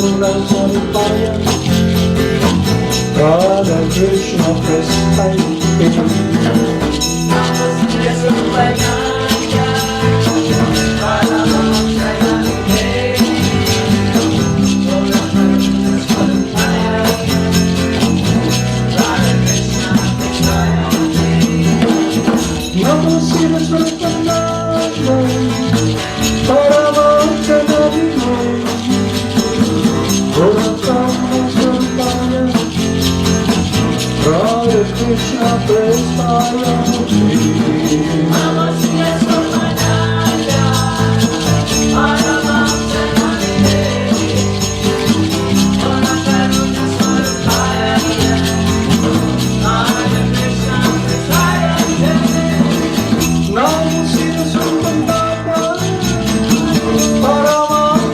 Siddhaswarupananda, Radha Krishna Prasthaya. Namo Siddhaswarupananda, Paramahamsa, Radha Krishna Prasthaya. Namo Siddhaswarupananda, Paramahamsa,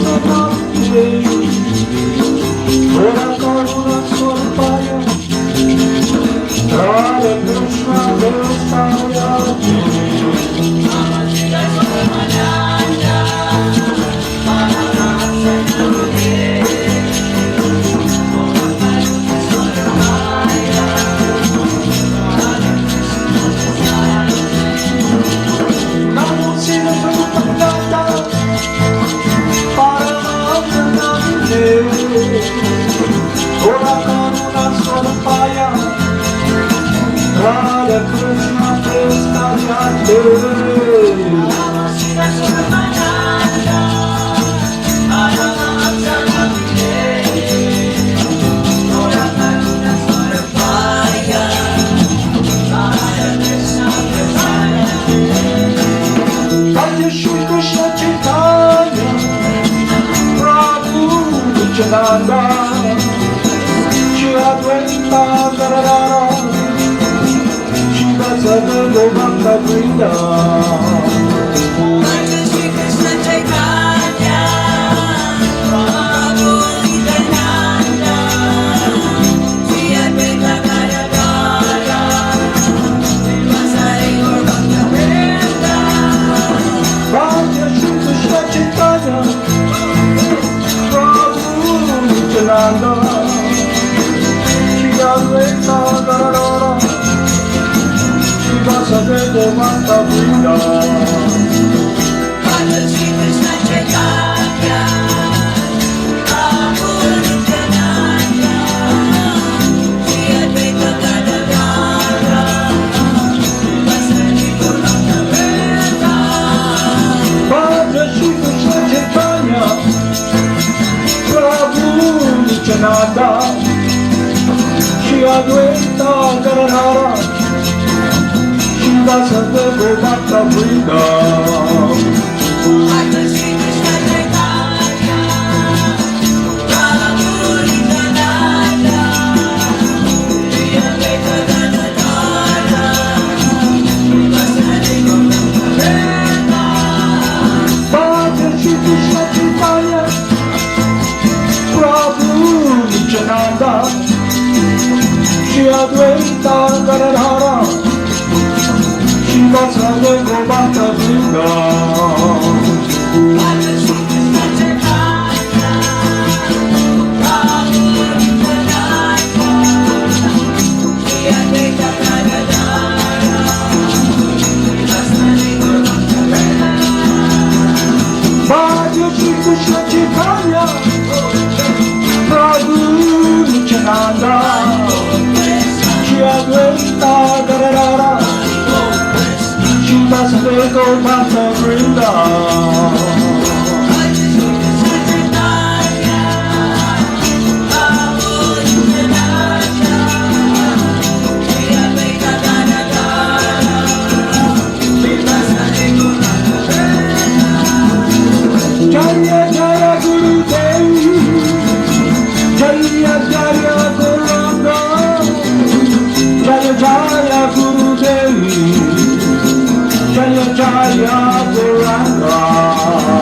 Jaya Jaya Guranga.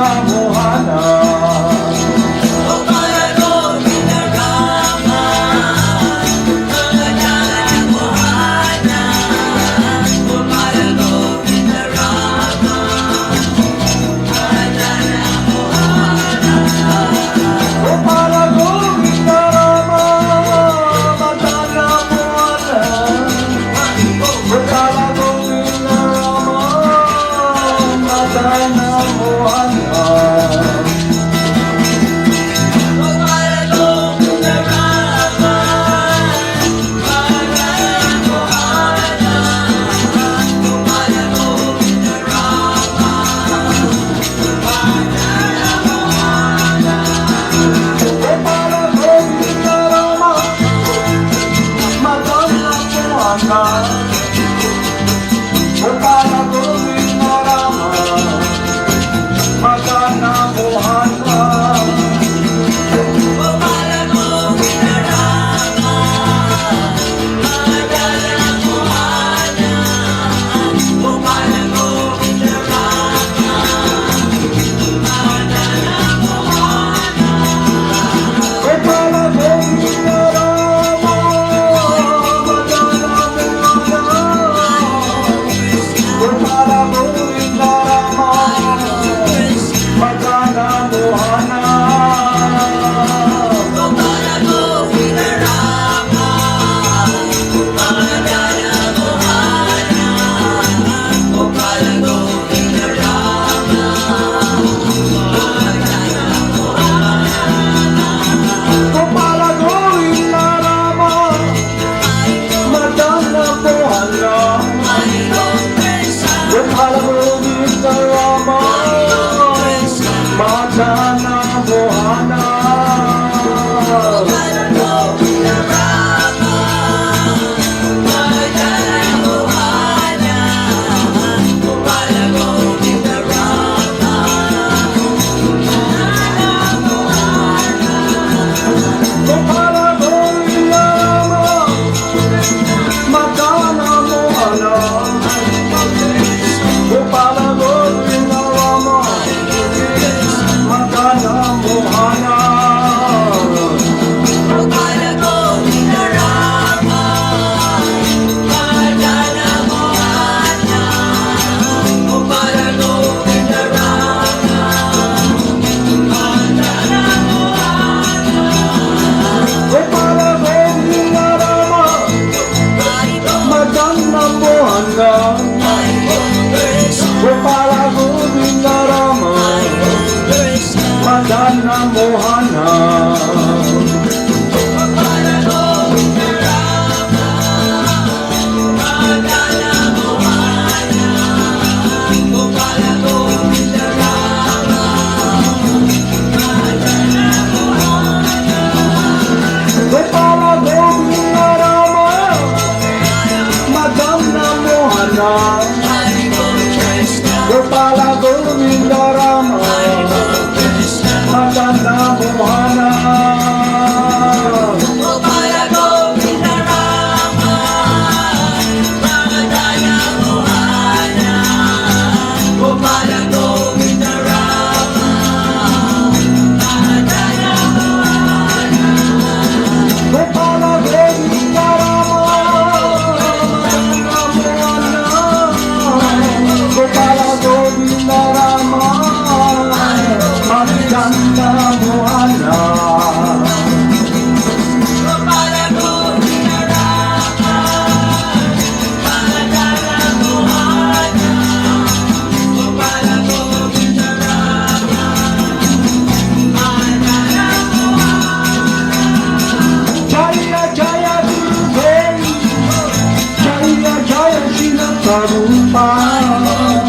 Prabhupada,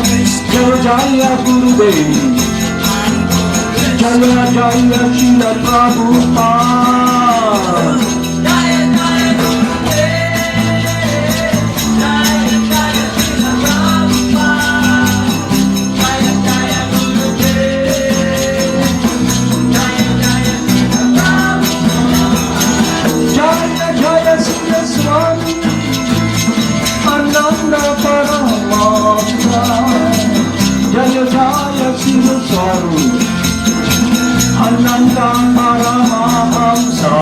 Jaya Jaya Gurudev, Jaya Jaya Srila Prabhupada. Jaya Jaya Gurudev, Jaya Jaya Srila Prabhupada, Jaya Jaya Gurudev, Jaya Jaya Srila Prabhupada. Jaya Jaya Siddhaswarupananda Paramahamsa, Jaya Jaya Siddhaswarupananda Paramahamsa.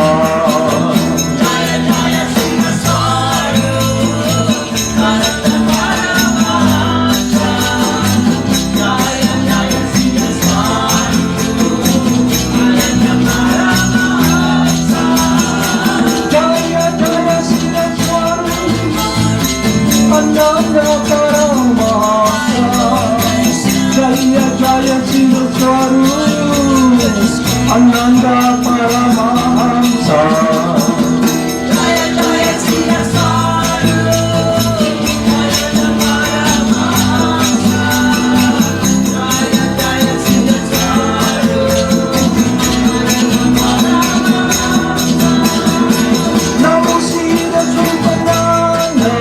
Jaya Jaya Siddhaswarupananda Paramahamsa, Jaya Jaya Siddhaswarupananda Paramahamsa. Jaya Jaya Siddhaswarupananda Paramahamsa, Jaya Jaya Siddhaswarupananda Paramahamsa. Jaya Jaya Siddhaswarupananda Paramahamsa, Jaya Jaya Siddhaswarupananda Namo Siddhaswarupananda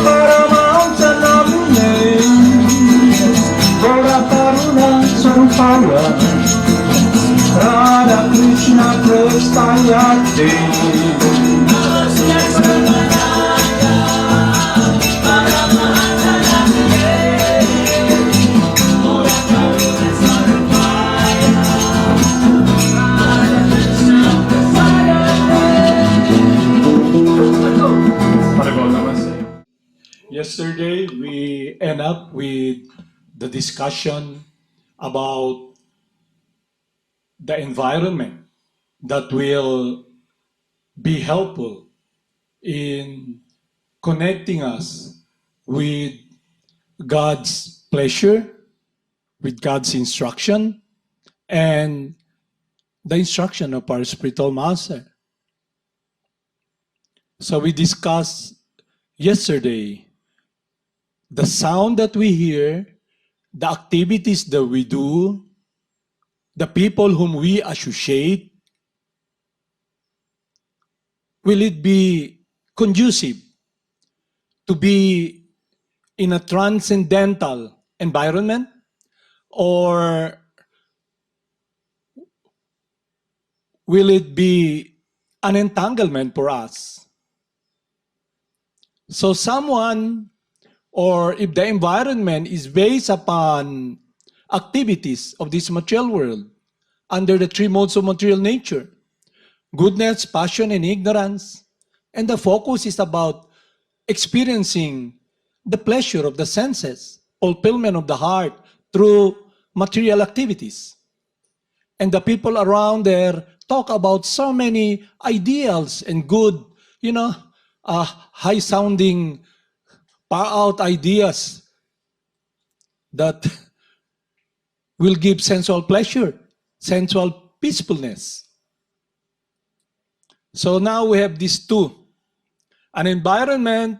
Paramahamsa Namune, Gora Karuna Sarupaya, Radha Krishna Prestayate. Siddhaswarupananda Paramahamsa Namune, Gora Karuna Sarupaya, Radha Krishna Prestayate. Yesterday, we end up with the discussion about the environment that will be helpful in connecting us with God's pleasure, with God's instruction, and the instruction of our spiritual master. So we discussed yesterday the sound that we hear, the activities that we do, the people whom we associate. Will it be conducive to be in a transcendental environment, or will it be an entanglement for us? So someone, or if the environment is based upon activities of this material world under the three modes of material nature, goodness, passion, and ignorance, and the focus is about experiencing the pleasure of the senses, fulfillment of the heart through material activities. And the people around there talk about so many ideals and good, high-sounding, far-out ideas that will give sensual pleasure, sensual peacefulness. So now we have these two. An environment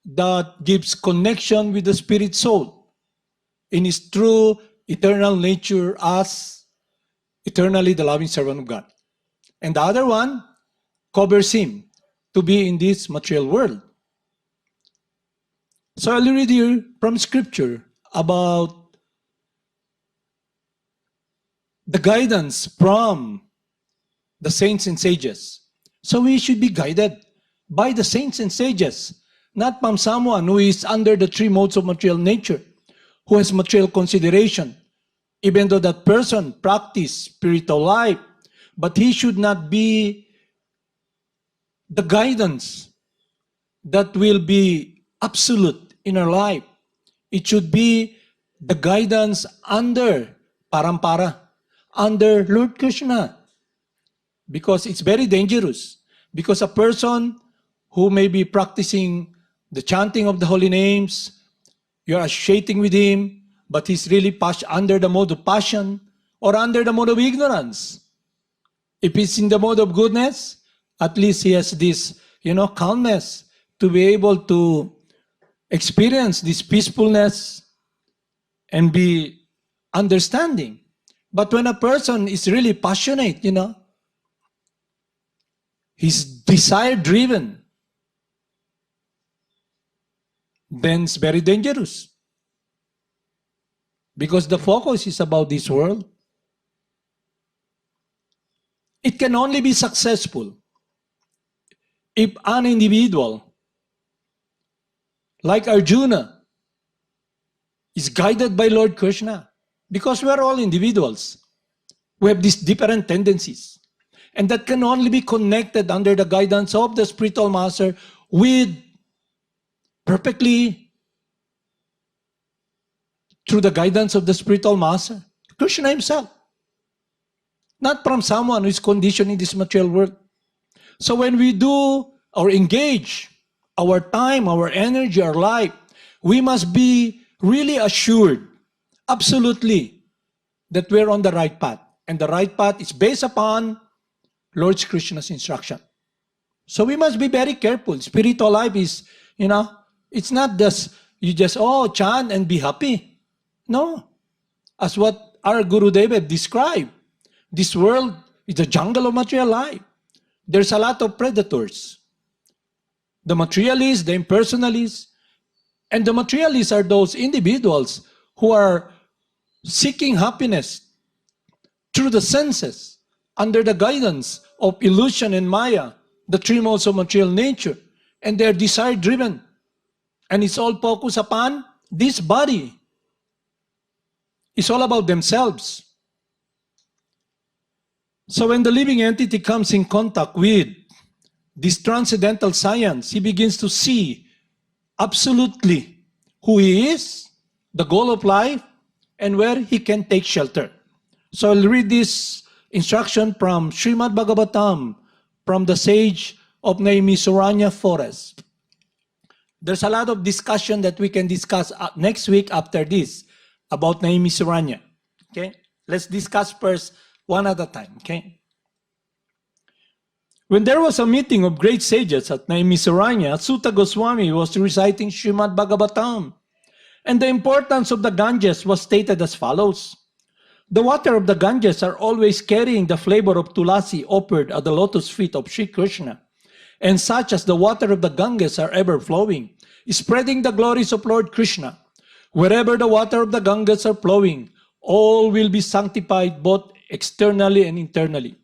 that gives connection with the spirit soul in its true eternal nature as eternally the loving servant of God. And the other one covers him to be in this material world. So I'll read here from scripture about the guidance from the saints and sages. So we should be guided by the saints and sages, not from someone who is under the three modes of material nature, who has material consideration, even though that person practice spiritual life, but he should not be the guidance that will be absolute in our life. It should be the guidance under Parampara, under Lord Krishna, because it's very dangerous. Because a person who may be practicing the chanting of the holy names, you're associating with him, but he's really under the mode of passion or under the mode of ignorance. If he's in the mode of goodness, at least he has this, calmness to be able to experience this peacefulness and be understanding. But when a person is really passionate, he's desire driven, then it's very dangerous. Because the focus is about this world. It can only be successful if an individual, like Arjuna, is guided by Lord Krishna. Because we are all individuals. We have these different tendencies. And that can only be connected under the guidance of the spiritual master with perfectly through the guidance of the spiritual master, Krishna himself. Not from someone who is conditioned in this material world. So when we do or engage our time, our energy, our life, we must be really assured, absolutely, that we're on the right path. And the right path is based upon Lord Krishna's instruction. So we must be very careful. Spiritual life is, it's not just, you just, chant and be happy. No. As what our Guru Deva described, this world is a jungle of material life. There's a lot of predators. The materialists, the impersonalists, and the materialists are those individuals who are seeking happiness through the senses, under the guidance of illusion and Maya, the three modes of material nature, and they're desire-driven. And it's all focused upon this body. It's all about themselves. So when the living entity comes in contact with this transcendental science, he begins to see absolutely who he is, the goal of life, and where he can take shelter. So I'll read this instruction from Srimad Bhagavatam, from the sage of Naimisaranya forest. There's a lot of discussion that we can discuss next week after this about Naimisaranya. Okay? Let's discuss first one at a time. Okay? When there was a meeting of great sages at Naimisaranya, Sutta Goswami was reciting Srimad Bhagavatam, and the importance of the Ganges was stated as follows. The water of the Ganges are always carrying the flavor of tulasi offered at the lotus feet of Sri Krishna, and such as the water of the Ganges are ever flowing, spreading the glories of Lord Krishna. Wherever the water of the Ganges are flowing, all will be sanctified both externally and internally.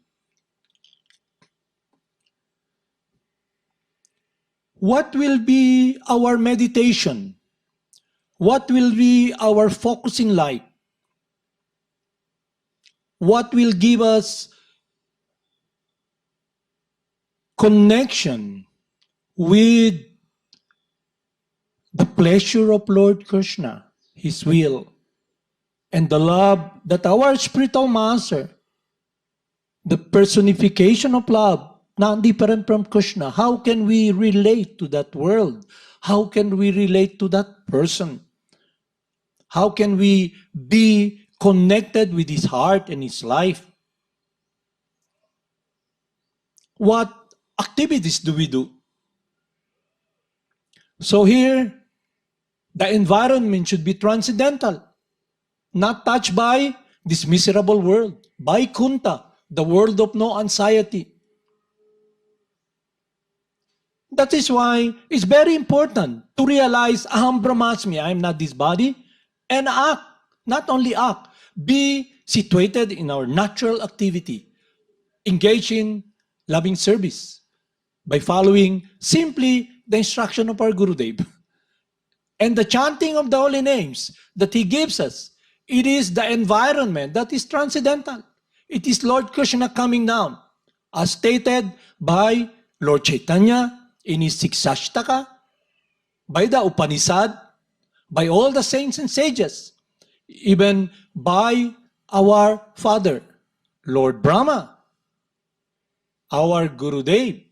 What will be our meditation? What will be our focus in life? What will give us connection with the pleasure of Lord Krishna, His will, and the love that our spiritual master, the personification of love, not different from Krishna. How can we relate to that world? How can we relate to that person? How can we be connected with his heart and his life? What activities do we do? So here, the environment should be transcendental, not touched by this miserable world, by Kunta, the world of no anxiety. That is why it's very important to realize Aham Brahmasmi, I am not this body, and act, not only act, be situated in our natural activity, engage in loving service by following simply the instruction of our Gurudev. And the chanting of the holy names that he gives us, it is the environment that is transcendental. It is Lord Krishna coming down, as stated by Lord Chaitanya in his Siksashtaka, by the Upanishad, by all the saints and sages, even by our Father, Lord Brahma, our Gurudev.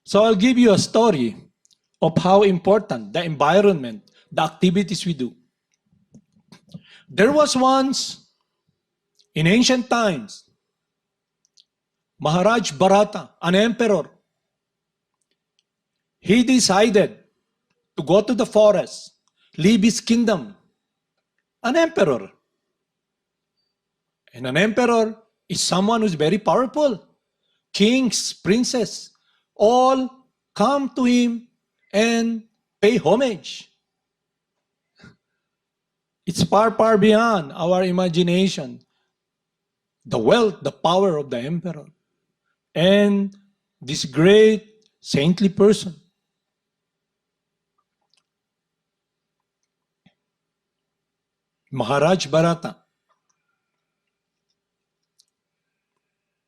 So I'll give you a story of how important the environment, the activities we do. There was once, in ancient times, Maharaj Bharata, an emperor. he decided to go to the forest, leave his kingdom. An emperor. And an emperor is someone who's very powerful. Kings, princes, all come to him and pay homage. It's far, far beyond our imagination. The wealth, the power of the emperor. And this great saintly person. Maharaj Bharata.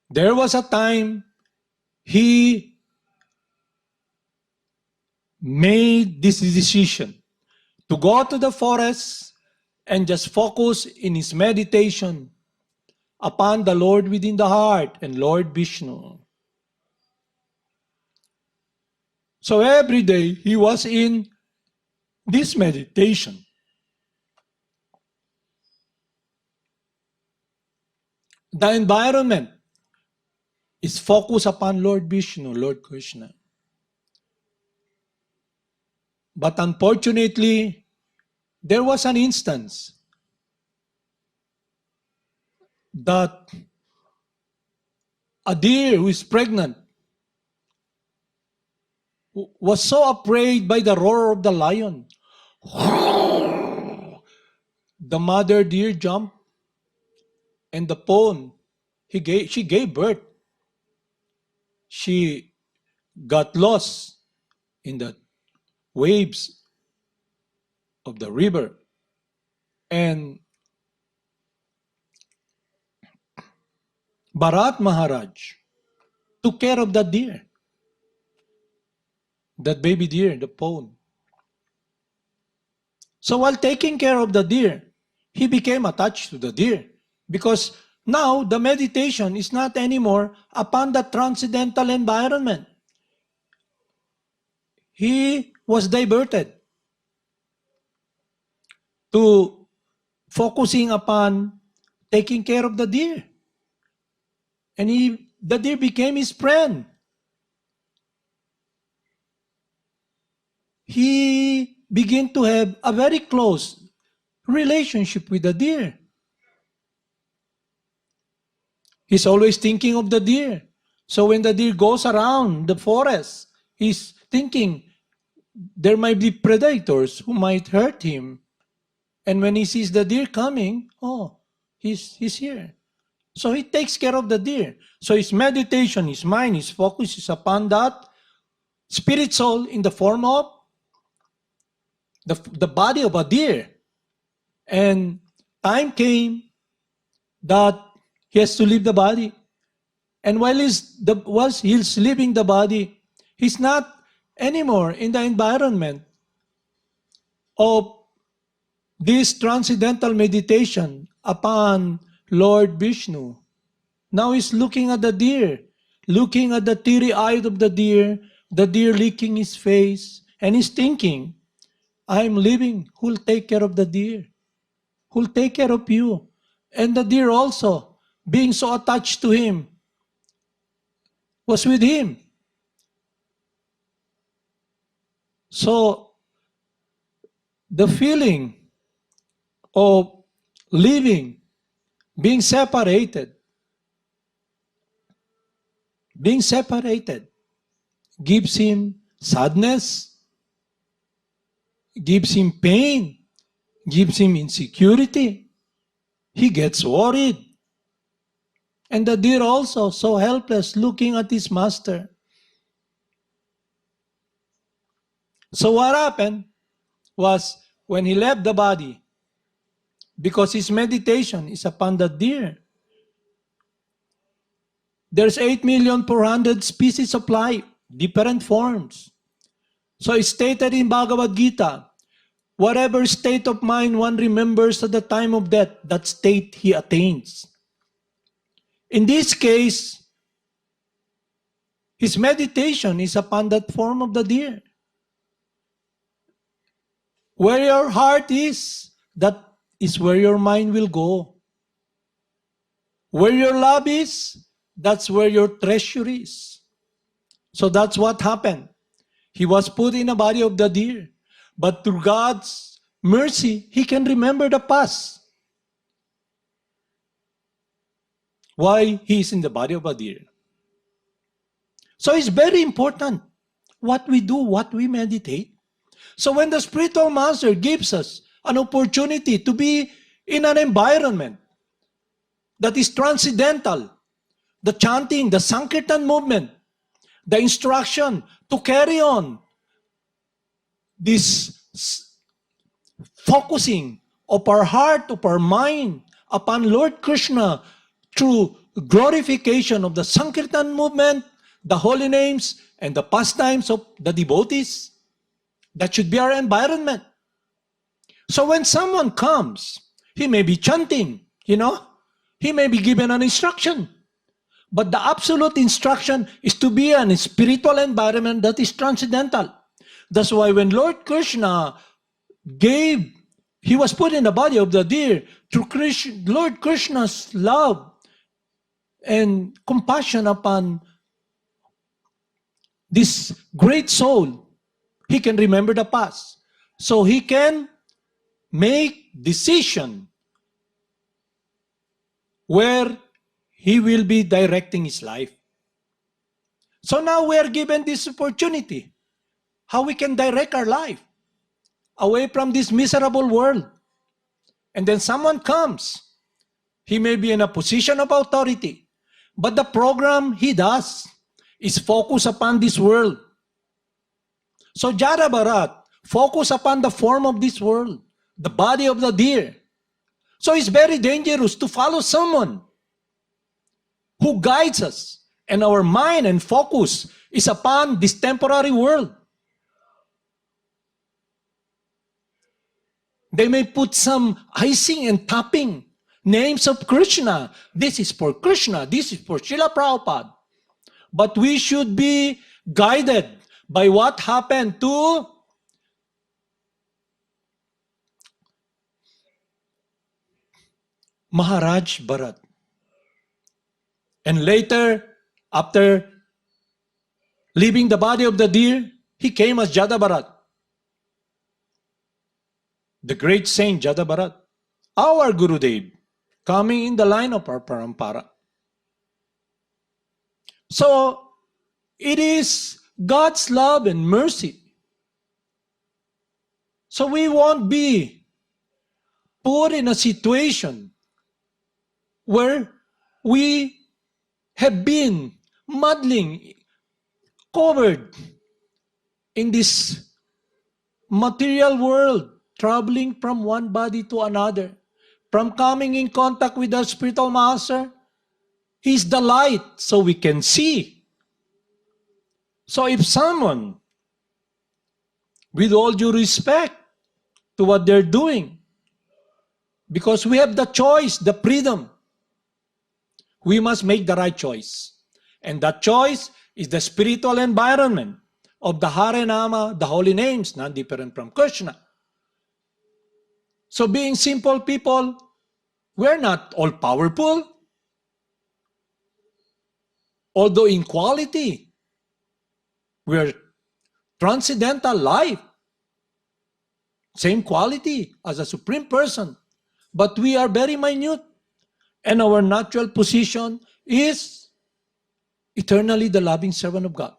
There was a time he made this decision to go to the forest and just focus in his meditation upon the Lord within the heart and Lord Vishnu. So every day he was in this meditation. The environment is focused upon Lord Vishnu, Lord Krishna. But unfortunately, there was an instance that a deer who is pregnant was so afraid by the roar of the lion. The mother deer jumped, and the fawn, she gave birth. She got lost in the waves of the river. And Bharat Maharaj took care of that deer, that baby deer, the fawn. So while taking care of the deer, he became attached to the deer because now the meditation is not anymore upon the transcendental environment. He was diverted to focusing upon taking care of the deer. And the deer became his friend. He began to have a very close relationship with the deer. He's always thinking of the deer. So when the deer goes around the forest, he's thinking there might be predators who might hurt him. And when he sees the deer coming, oh, he's here. So he takes care of the deer. So his meditation, his mind, his focus is upon that spirit soul in the form of the body of a deer. And time came that he has to leave the body. And while he's leaving the body, he's not anymore in the environment of this transcendental meditation upon Lord Vishnu. Now he's looking at the deer, looking at the teary eye of the deer licking his face, and he's thinking, I'm leaving. Who'll take care of the deer? Who'll take care of you? And the deer also, being so attached to him, was with him. So the feeling of living, being separated, gives him sadness, gives him pain, gives him insecurity. He gets worried. And the deer also, so helpless, looking at his master. So what happened was when he left the body, because his meditation is upon the deer, there's 8,400,000 species of life, different forms. So it's stated in Bhagavad Gita, whatever state of mind one remembers at the time of death, that state he attains. In this case, his meditation is upon that form of the deer. Where your heart is, that is where your mind will go. Where your love is, that's where your treasure is. So that's what happened. He was put in a body of the deer. But through God's mercy, he can remember the past. Why he is in the body of a deer. So it's very important what we do, what we meditate. So when the spiritual master gives us an opportunity to be in an environment that is transcendental, the chanting, the Sankirtan movement, the instruction to carry on this focusing of our heart, of our mind upon Lord Krishna through glorification of the Sankirtan movement, the holy names, and the pastimes of the devotees. That should be our environment. So when someone comes, he may be chanting, he may be given an instruction. But the absolute instruction is to be in a spiritual environment that is transcendental. That's why when Lord Krishna he was put in the body of the deer through Lord Krishna's love and compassion upon this great soul. He can remember the past. So he can make decision where he will be directing his life. So now we are given this opportunity, how we can direct our life away from this miserable world. And then someone comes. He may be in a position of authority, but the program he does is focus upon this world. So Jada Bharat focus upon the form of this world, the body of the deer. So it's very dangerous to follow someone who guides us, and our mind and focus is upon this temporary world. They may put some icing and topping, names of Krishna. This is for Krishna, this is for Srila Prabhupada. But we should be guided by what happened to Maharaj Bharat. And later, after leaving the body of the deer, he came as Jada Bharat. The great saint Jada Bharat, our Gurudev, coming in the line of our parampara. So, it is God's love and mercy. So we won't be put in a situation where we have been muddling, covered in this material world, traveling from one body to another, from coming in contact with the spiritual master. He's the light, so we can see. So if someone, with all due respect to what they're doing, because we have the choice, the freedom, we must make the right choice. And that choice is the spiritual environment of the Hare Nama, the holy names, not different from Krishna. So being simple people, we're not all powerful. Although in quality, we're transcendental life. Same quality as a supreme person. But we are very minute. And our natural position is eternally the loving servant of God.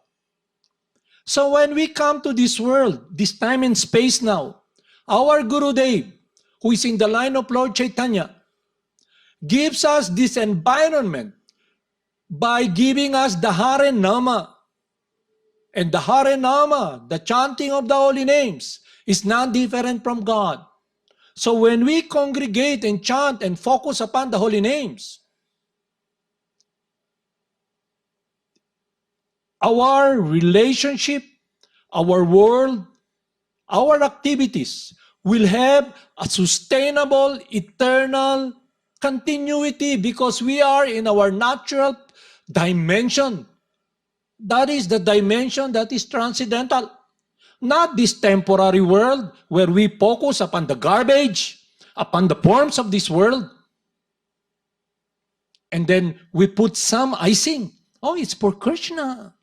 So when we come to this world, this time and space now, our Gurudev, who is in the line of Lord Chaitanya, gives us this environment by giving us the Hare Nama. And the Hare Nama, the chanting of the holy names, is not different from God. So when we congregate and chant and focus upon the holy names, our relationship, our world, our activities will have a sustainable, eternal continuity because we are in our natural dimension. That is the dimension that is transcendental. Not this temporary world where we focus upon the garbage, upon the forms of this world. And then we put some icing. Oh, it's for Krishna.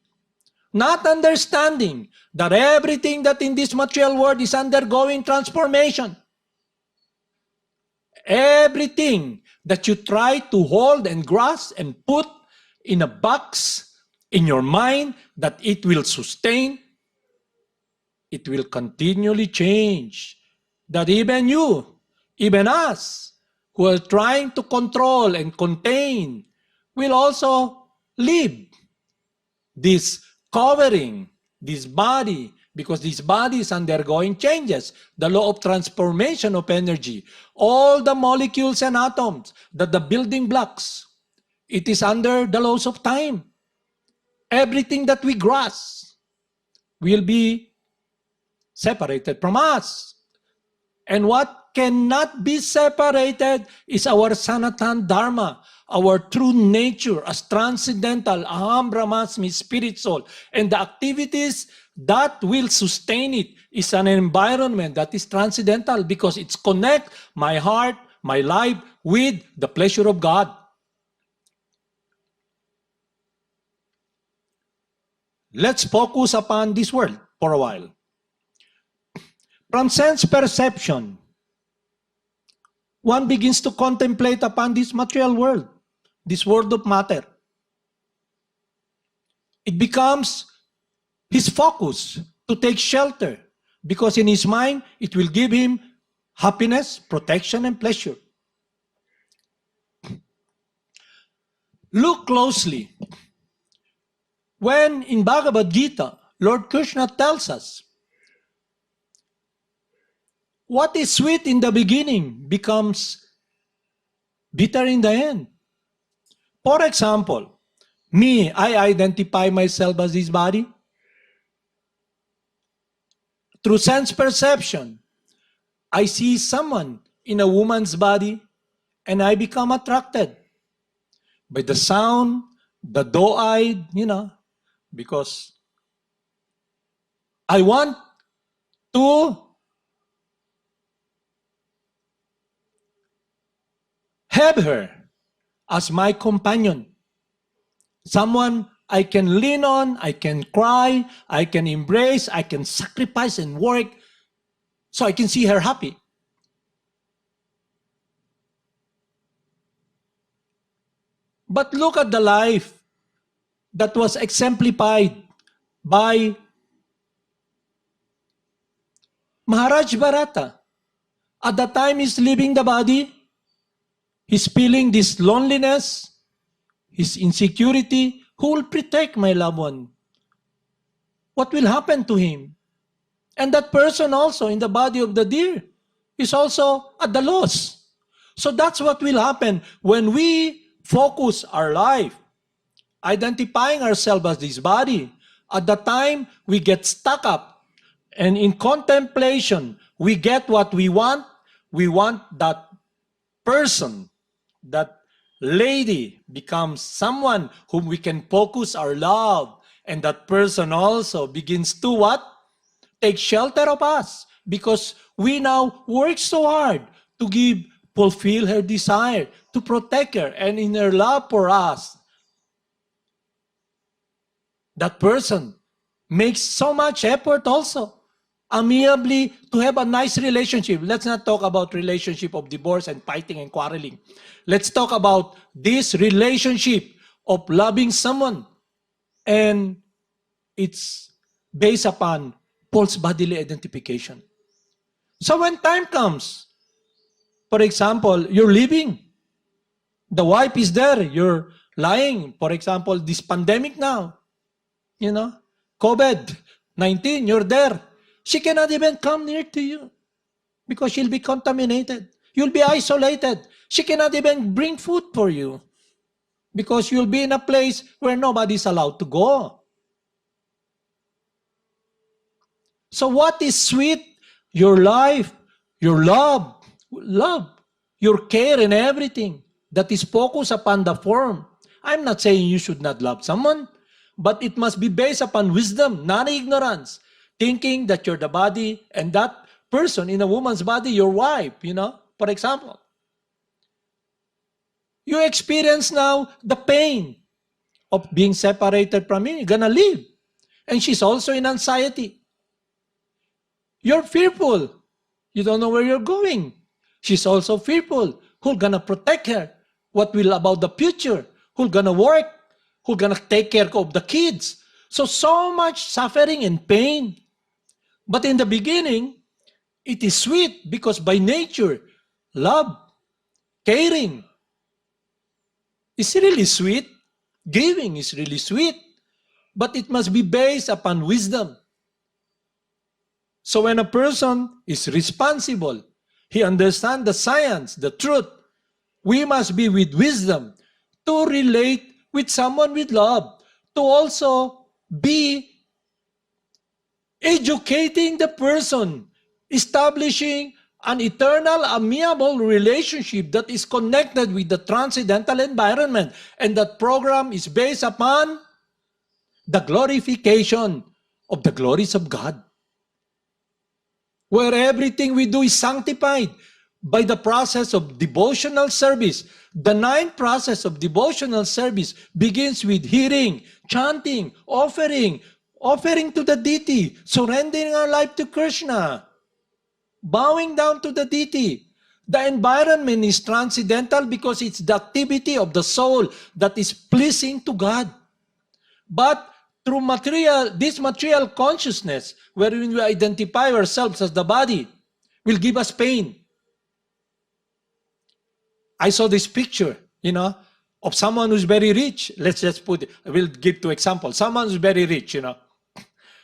not understanding that everything that in this material world is undergoing transformation. Everything that you try to hold and grasp and put in a box in your mind that it will sustain, it will continually change. That even you, even us, who are trying to control and contain, will also leave this covering, this body, because this body is undergoing changes. The law of transformation of energy, all the molecules and atoms, the building blocks, it is under the laws of time. Everything that we grasp will be separated from us. And what cannot be separated is our Sanatan Dharma, our true nature as transcendental, Aham Brahmasmi, spirit soul. And the activities that will sustain it is an environment that is transcendental because it's connect my heart, my life with the pleasure of God. Let's focus upon this world for a while. From sense perception, one begins to contemplate upon this material world, this world of matter. It becomes his focus to take shelter because in his mind, it will give him happiness, protection, and pleasure. Look closely. When in Bhagavad Gita, Lord Krishna tells us, what is sweet in the beginning becomes bitter in the end. For example, me, I identify myself as this body. Through sense perception, I see someone in a woman's body and I become attracted by the sound, the doe-eyed, because I want to have her as my companion. Someone I can lean on, I can cry, I can embrace, I can sacrifice and work so I can see her happy. But look at the life that was exemplified by Maharaj Bharata. At the time he's leaving the body, he's feeling this loneliness, his insecurity. Who will protect my loved one? What will happen to him? And that person also in the body of the deer is also at the loss. So that's what will happen when we focus our life, identifying ourselves as this body. At the time we get stuck up and in contemplation, we get what we want. We want that person, that lady becomes someone whom we can focus our love. And that person also begins to what? Take shelter of us. Because we now work so hard to fulfill her desire, to protect her, and in her love for us. That person makes so much effort also, amiably, to have a nice relationship. Let's not talk about relationship of divorce and fighting and quarreling. Let's talk about this relationship of loving someone. And it's based upon false bodily identification. So when time comes, for example, you're leaving, the wife is there, you're lying. For example, this pandemic now, COVID-19, you're there. She cannot even come near to you because she'll be contaminated. You'll be isolated. She cannot even bring food for you because you'll be in a place where nobody's allowed to go. So what is sweet? Your life, your love, your care and everything that is focused upon the form. I'm not saying you should not love someone, but it must be based upon wisdom, not ignorance. Thinking that you're the body and that person in a woman's body, your wife, for example. You experience now the pain of being separated from me. You're gonna leave. And she's also in anxiety. You're fearful. You don't know where you're going. She's also fearful. Who's gonna protect her? What will about the future? Who's gonna work? Who's gonna take care of the kids? So much suffering and pain. But in the beginning, it is sweet because by nature, love, caring is really sweet. Giving is really sweet. But it must be based upon wisdom. So when a person is responsible, he understands the science, the truth. We must be with wisdom to relate with someone with love, to also be educating the person, establishing an eternal, amiable relationship that is connected with the transcendental environment. And that program is based upon the glorification of the glories of God, where everything we do is sanctified by the process of devotional service. The ninth process of devotional service begins with hearing, chanting, offering to the deity, surrendering our life to Krishna, bowing down to the deity. The environment is transcendental because it's the activity of the soul that is pleasing to God. But through this material consciousness, wherein we identify ourselves as the body, will give us pain. I saw this picture, of someone who's very rich. Let's just we'll give two examples. Someone who's very rich,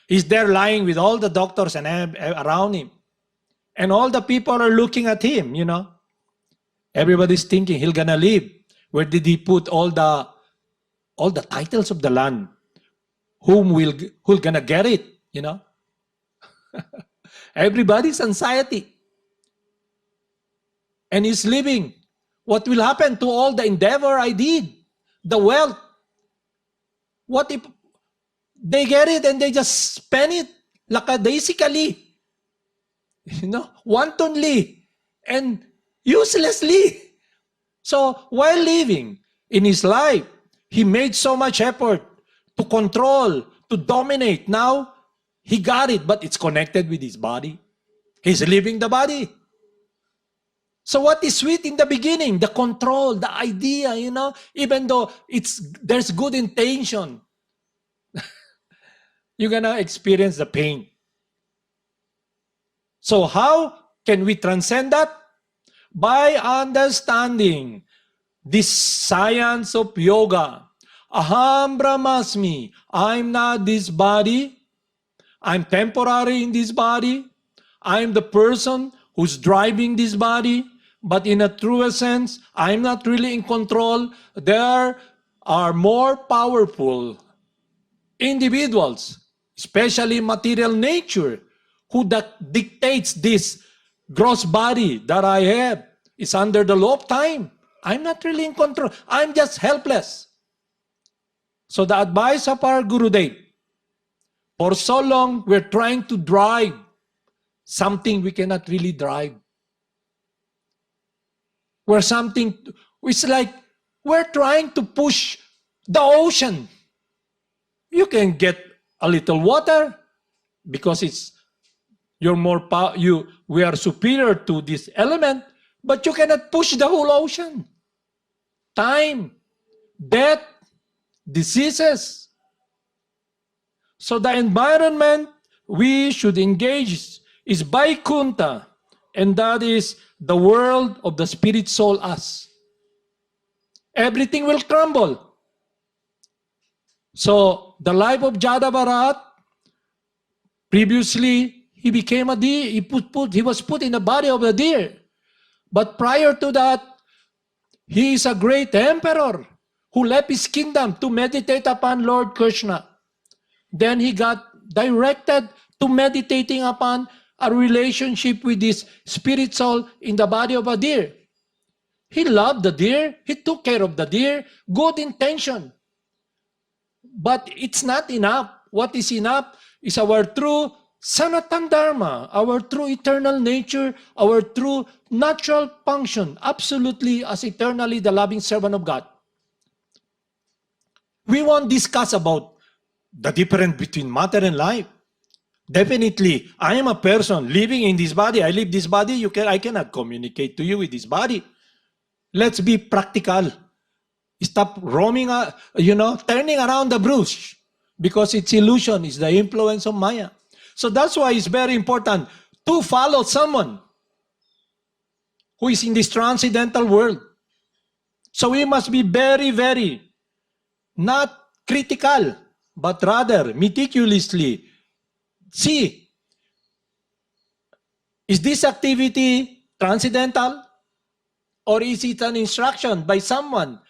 He's there lying with all the doctors and around him. And all the people are looking at him, Everybody's thinking he's gonna live. Where did he put all the titles of the land? Who's gonna get it, Everybody's anxiety. And he's living. What will happen to all the endeavor I did? The wealth. What if they get it and they just spend it lackadaisically? Wantonly and uselessly. So while living in his life, he made so much effort to control, to dominate. Now, he got it, but it's connected with his body. He's leaving the body. So what is sweet in the beginning? The control, the idea, even though there's good intention, you're gonna experience the pain. So how can we transcend that? By understanding this science of yoga. Aham Brahmasmi. I'm not this body. I'm temporary in this body. I'm the person who's driving this body. But in a truer sense, I'm not really in control. There are more powerful individuals, especially material nature, who dictates this gross body that I have is under the law of time. I'm not really in control. I'm just helpless. So the advice of our Gurudev, for so long we're trying to drive something we cannot really drive. It's like we're trying to push the ocean. You can get a little water because we are superior to this element, but you cannot push the whole ocean. Time, death, diseases. So the environment we should engage is Vaikuntha, and that is the world of the spirit soul us. Everything will crumble. So the life of Jada, previously he became a deer. He was put in the body of a deer. But prior to that, he is a great emperor who left his kingdom to meditate upon Lord Krishna. Then he got directed to meditating upon a relationship with this spirit soul in the body of a deer. He loved the deer. He took care of the deer. Good intention. But it's not enough. What is enough is our true Sanatan Dharma, our true eternal nature, our true natural function, absolutely as eternally the loving servant of God. We won't discuss about the difference between matter and life. Definitely, I am a person living in this body. I live this body. I cannot communicate to you with this body. Let's be practical. Stop roaming, turning around the brush, because it's illusion. It's the influence of Maya. So that's why it's very important to follow someone who is in this transcendental world. So we must be very, very not critical, but rather meticulously see, is this activity transcendental, or is it an instruction by someone?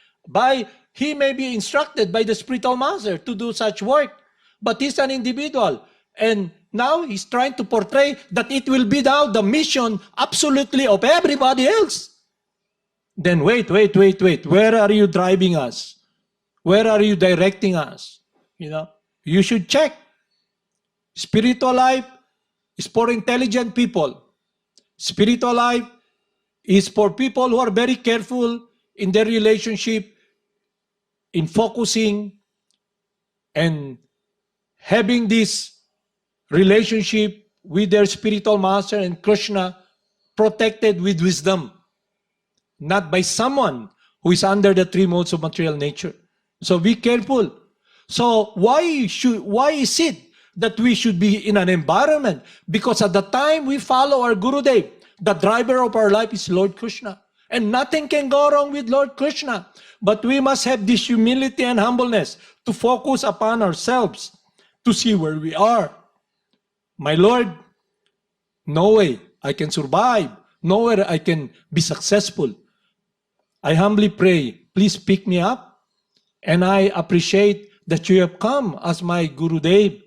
He may be instructed by the spiritual master to do such work, but he's an individual. And now he's trying to portray that it will be now the mission absolutely of everybody else. Then wait. Where are you driving us? Where are you directing us? You should check. Spiritual life is for intelligent people. Spiritual life is for people who are very careful in their relationship, in focusing and having this relationship with their spiritual master and Krishna protected with wisdom, not by someone who is under the three modes of material nature. So be careful. So why is it that we should be in an environment? Because at the time we follow our Gurudev, the driver of our life is Lord Krishna. And nothing can go wrong with Lord Krishna. But we must have this humility and humbleness to focus upon ourselves, to see where we are. My Lord, no way I can survive. Nowhere I can be successful. I humbly pray, please pick me up. And I appreciate that you have come as my Gurudev,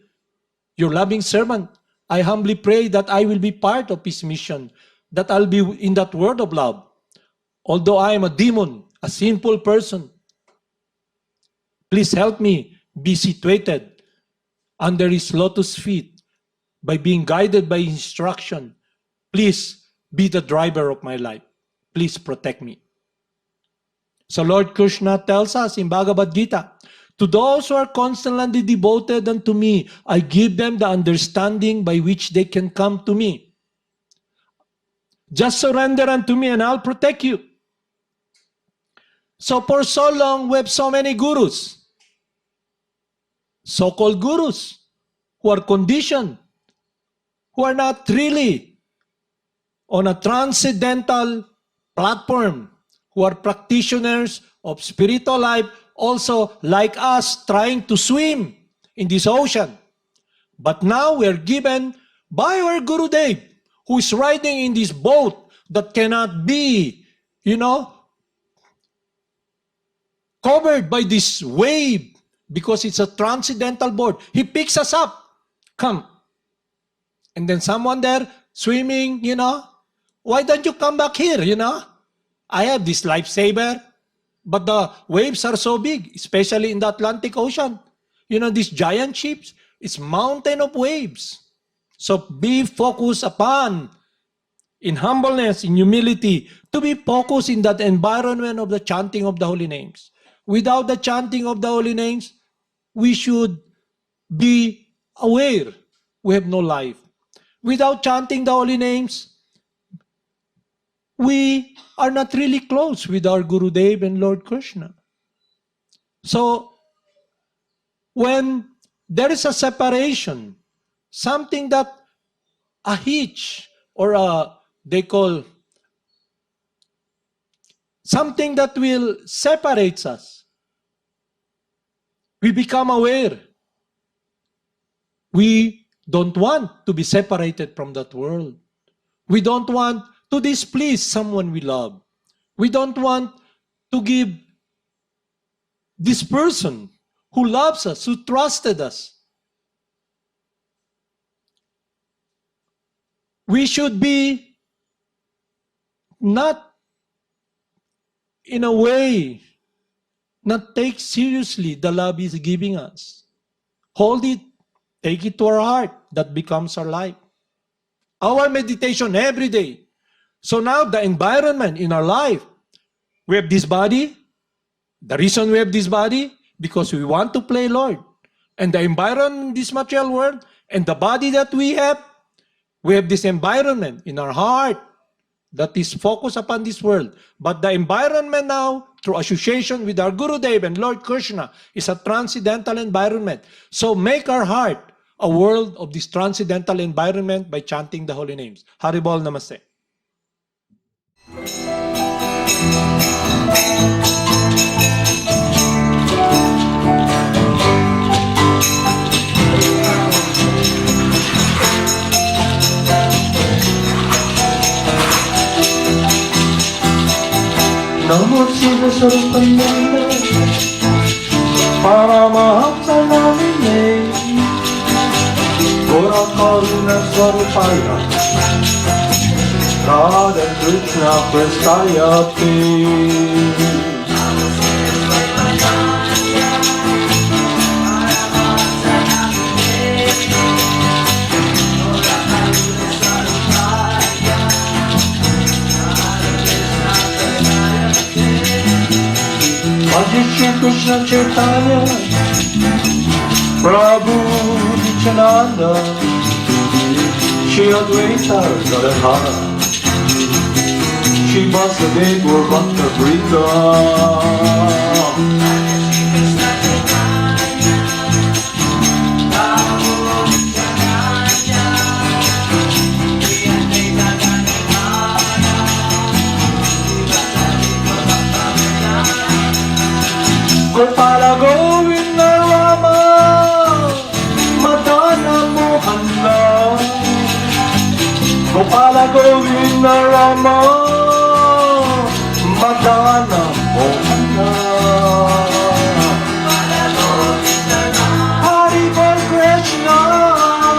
your loving servant. I humbly pray that I will be part of his mission, that I'll be in that world of love. Although I am a demon, a sinful person, please help me be situated under his lotus feet by being guided by instruction. Please be the driver of my life. Please protect me. So Lord Krishna tells us in Bhagavad Gita, to those who are constantly devoted unto me, I give them the understanding by which they can come to me. Just surrender unto me and I'll protect you. So for so long, we have so many gurus, so-called gurus, who are conditioned, who are not really on a transcendental platform, who are practitioners of spiritual life, also like us, trying to swim in this ocean. But now we are given by our Gurudev, who is riding in this boat that cannot be, covered by this wave, because it's a transcendental board. He picks us up. Come. And then someone there swimming, why don't you come back here, I have this lifesaver, but the waves are so big, especially in the Atlantic Ocean. These giant ships, it's mountain of waves. So be focused upon, in humbleness, in humility, to be focused in that environment of the chanting of the holy names. Without the chanting of the holy names, we should be aware we have no life. Without chanting the holy names, we are not really close with our Gurudev and Lord Krishna. So, when there is a separation, something that a hitch or they call something that will separate us, we become aware. We don't want to be separated from that world. We don't want to displease someone we love. We don't want to give this person who loves us, who trusted us. We should be not in a way, not take seriously the love He's giving us. Hold it, take it to our heart. That becomes our life. Our meditation every day. So now the environment in our life, we have this body. The reason we have this body, because we want to play Lord. and the environment in this material world, and the body that we have this environment in our heart that is focused upon this world. But the environment now, through association with our Guru Dev and Lord Krishna, is a transcendental environment. So make our heart a world of this transcendental environment by chanting the holy names. Haribol Namaste. Namo Siddhaswarupananda, Paramahamsa namine, Gora Karuna Swarupaya, Radha Krishna Prestayate. Shri Krishna Chaitanya, Prabhu Nityananda, Shri Advaita Gadadhara, Shri Vasudeva Gaur Bhakta Vrinda. Gopala Govinda Rama, Madana Mohana. Gopala Govinda Rama, Madana Mohana. Hari Bol Krishna,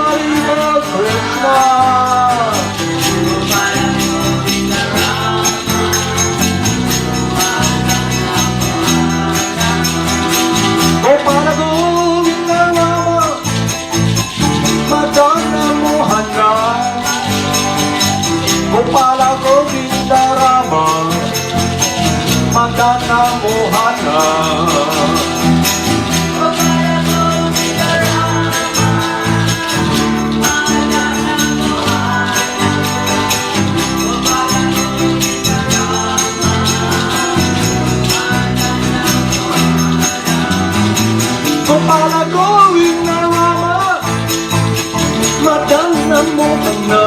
Hari Bol Krishna. Gopala Govinda Rama, Madana Mohana. Gopala Govinda Rama, Madana Mohana. Gopala Govinda Rama, Madana Mohana.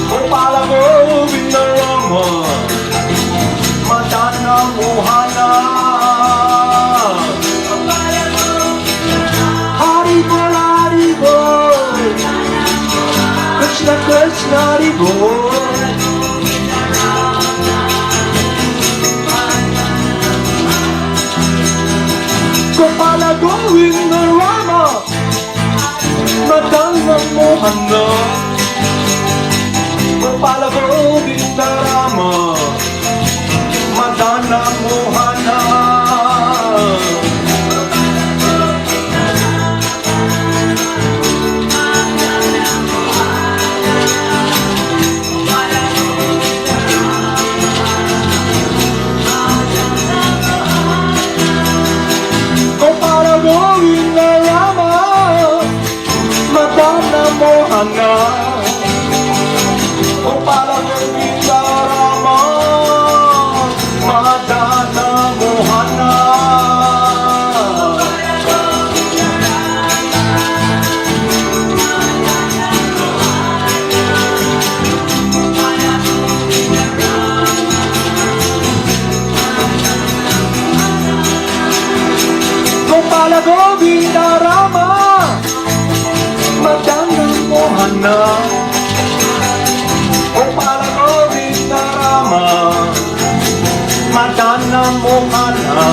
Gopala Govinda Rama, Madana Mohana. Hari Bol, Hari Bol, Krishna Krishna Hari Bol. Gopala Govinda Rama, Madana Mohana. Gopala Govinda Rama, Madana Mohana. Gopala Govinda Rama, Madana Mohana. Gopala Govinda Rama, Madana Mohana. Gopala Govinda Rama, Madana Mohana. Gopala Govinda Rama, Madana Mohana.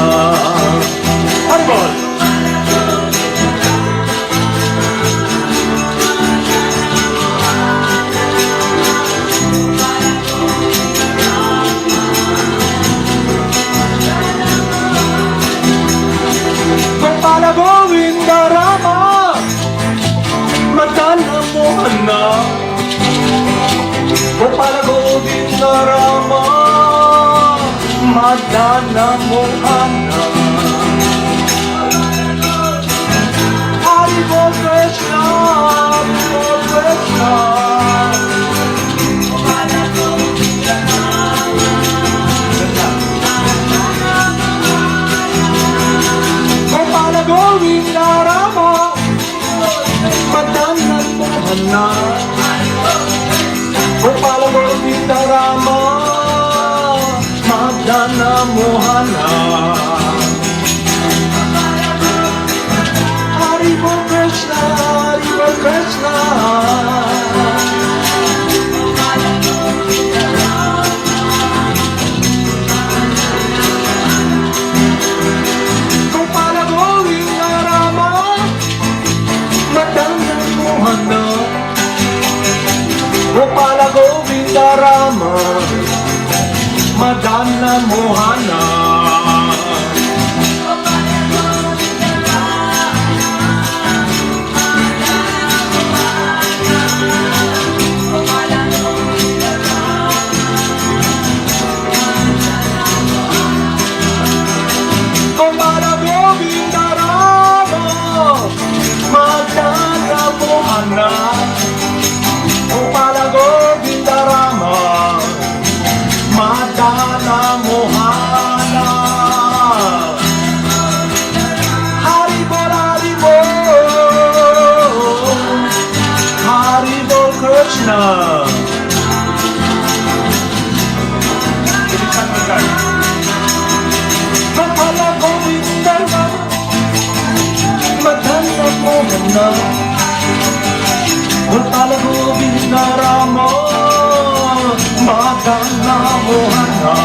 Haribol. Gopala Govinda Rama, Madana Mohana. Gopala Govinda Rama, Madana Mohana. Govinda Rama Madana Mohana Gopala Govinda Rama Madana Mohana Gopala Govinda Rama Madana Mohana Hari Bol Hari Bol Krishna Gopala Govinda Rama Madana Mohana Gopala Govinda Rama Madana Mohana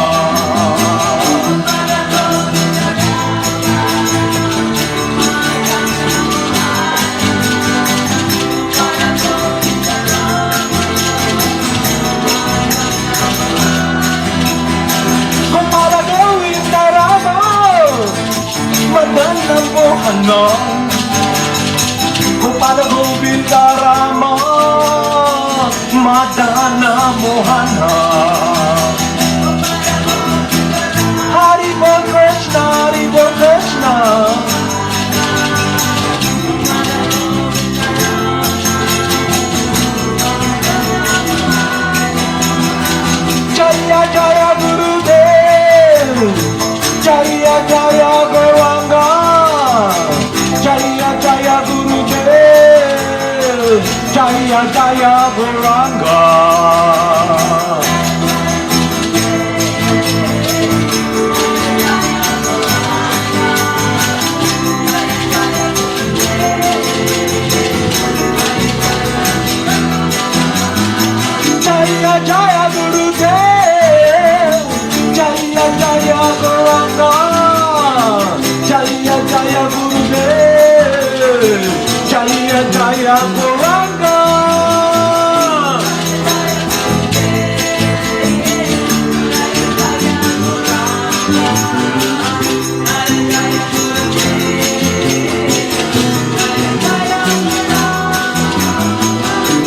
Gopala Govinda Rama Madana Mohana Gopala Govinda Rama Madana Mohana Hari Bol Krishna Hari Bol Krishna Jaya Jaya Gurudev Jaya Jaya Gauranga Jaya Jaya Gurudev Jaya Jaya Gauranga Jaya Jaya Gurudev Jaya Jaya Gauranga Jaya Jaya Gurudev Jaya Jaya Gauranga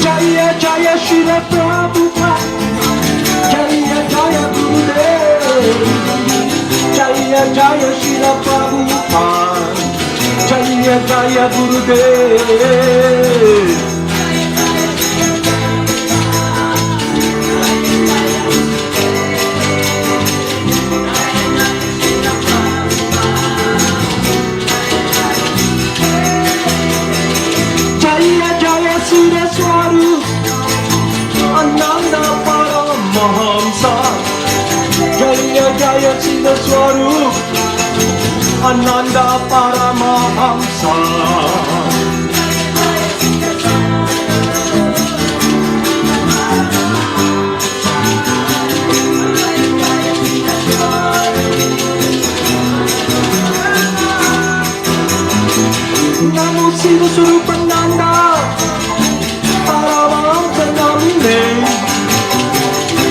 Jaya Jaya Srila Prabhupada Jaya Jaya Gurudev Jaya Jaya Srila Prabhupada Jaya Jaya Gurudev Jaya Jaya Siddhaswarupananda Paramahamsa Jaya Jaya Siddhaswarupananda Paramahamsa Namo Siddhaswarupananda Paramahamsa Namine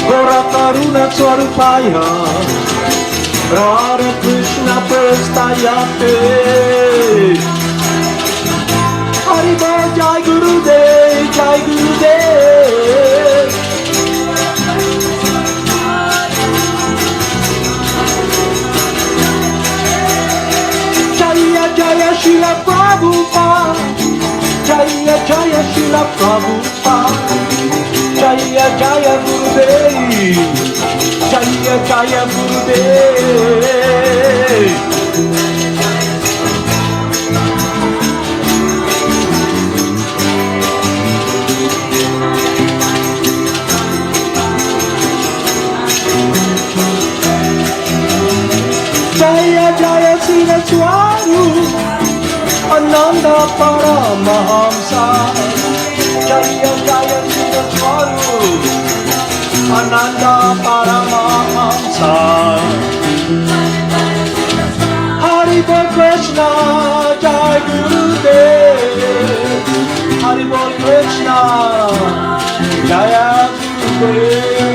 Gora Karuna Swarupaya Radha Krishna Prastayate Hari Bol Jai Gurudev Jai Gurudev Jaya Jaya Srila Prabhupada Jaya Jaya Srila Prabhupada Jaya Jaya Gurudev Jaya Jaya Gurudev Jaya Jaya Siddhaswarupananda Paramahamsa Jaya Jaya Siddhaswarupananda Paramahamsa Hari Bol Krishna Jai Gurudev Hari Bol Krishna Jaya Gurudev praise.